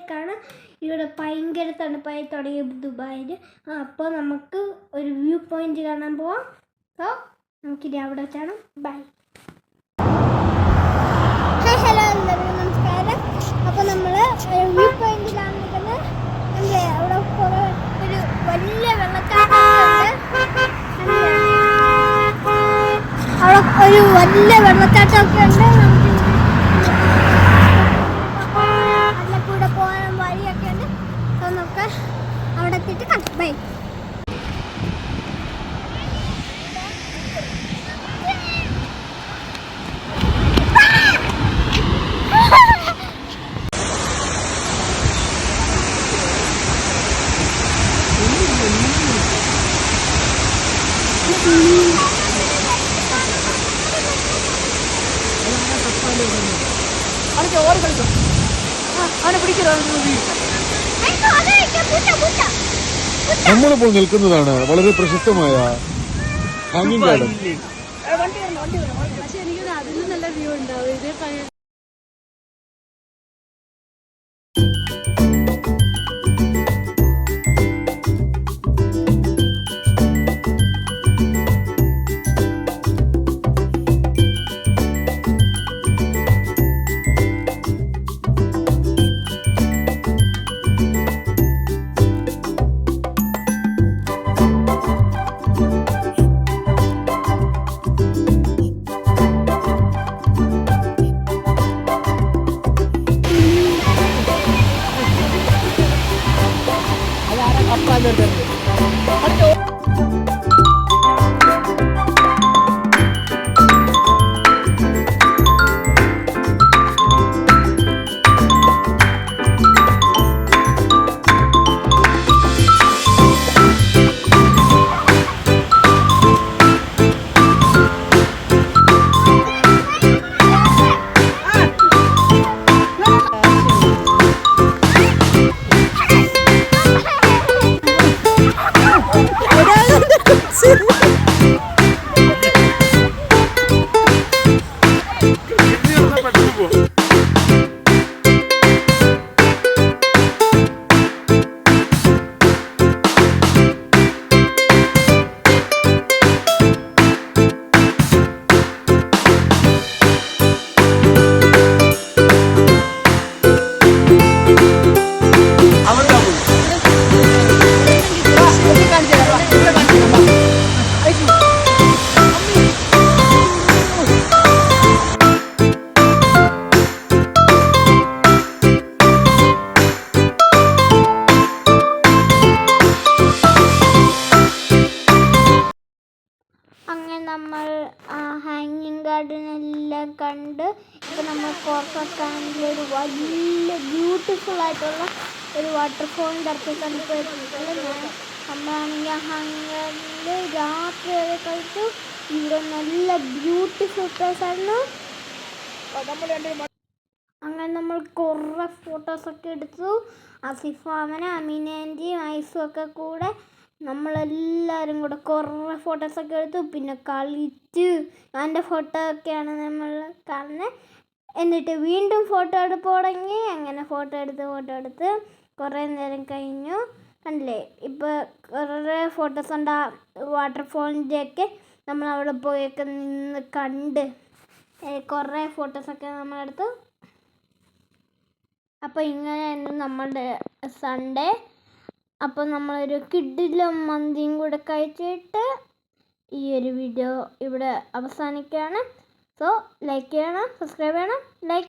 ദുബായിലേക്കാണ്. ഇവിടെ ഭയങ്കര തണുപ്പായി തുടങ്ങി ദുബായിൽ. അപ്പോൾ നമുക്ക് ഒരു വ്യൂ പോയിന്റ് കാണാൻ പോവാം. സോ നമുക്കിനി അവിടെ വെച്ചാണ്. ബൈ. ഹലോ എല്ലാവരും നമസ്കാരം. അപ്പോൾ നമ്മൾ വ്യൂ പോയിന്റിലാണ് നിൽക്കുന്നത്. അവിടെ കുറേ ഒരു വലിയ വെള്ളച്ചാട്ടമുണ്ട്. അവിടെ ഒരു വലിയ വെള്ളച്ചാട്ടമൊക്കെ ഉണ്ട്. അതിലെ കൂടെ പോകാൻ വഴിയൊക്കെ ഉണ്ട്. അപ്പോൾ നമുക്ക് അവിടെ എത്തിയിട്ട് കാണാം. ബൈ. നമ്മളിപ്പോൾ നിൽക്കുന്നതാണ് വളരെ പ്രശസ്തമായ ഹാങ്ങിങ് ഗാർഡൻ. പക്ഷെ എനിക്ക് അതിലും നല്ല വ്യൂ ഉണ്ടാവും. ഇതേ നമ്മൾ ഹാങ്ങിങ് ഗാർഡനെല്ലാം കണ്ട് ഇപ്പം നമ്മൾ കോർക്കത്താണെങ്കിൽ ഒരു വലിയ ബ്യൂട്ടിഫുൾ ആയിട്ടുള്ള ഒരു വാട്ടർഫോളിൻ്റെ അടുത്തേക്കാണ് ഇപ്പോൾ എത്തിയിട്ടുള്ളത്. നമ്മളാണെങ്കിൽ ഹാങ്ങിങ് ഗാർഡനിൽ രാത്രി വരെ കഴിച്ചു. ഇവിടെ നല്ല ബ്യൂട്ടിഫുൾ പ്ലേസ് ആയിരുന്നു. അങ്ങനെ നമ്മൾ കുറേ ഫോട്ടോസൊക്കെ എടുത്തു. ആസിഫാമന, അമീന ആൻറ്റിയും ഐസും ഒക്കെ കൂടെ നമ്മളെല്ലാവരും കൂടെ കുറേ ഫോട്ടോസൊക്കെ എടുത്തു. പിന്നെ കളിച്ച് എൻ്റെ ഫോട്ടോ ഒക്കെയാണ് നമ്മൾ കാണുന്നത്. എന്നിട്ട് വീണ്ടും ഫോട്ടോ എടുപ്പ് തുടങ്ങി. അങ്ങനെ ഫോട്ടോ എടുത്ത് കുറേ നേരം കഴിഞ്ഞു. കണ്ടില്ലേ, ഇപ്പോൾ കുറേ ഫോട്ടോസ് ഉണ്ട്. ആ വാട്ടർഫോളിൻ്റെയൊക്കെ നമ്മൾ അവിടെ പോയൊക്കെ നിന്ന് കണ്ട് കുറേ ഫോട്ടോസൊക്കെ നമ്മളെടുത്തു. അപ്പോൾ ഇങ്ങനെയായിരുന്നു നമ്മളുടെ സൺഡേ. അപ്പോൾ നമ്മളൊരു കിഡിലും മന്തിയും കൂടെ കഴിച്ചിട്ട് ഈ ഒരു വീഡിയോ ഇവിടെ അവസാനിക്കുകയാണ്. സോ ലൈക്ക് ചെയ്യണം, സബ്സ്ക്രൈബ് ചെയ്യണം, ലൈക്ക്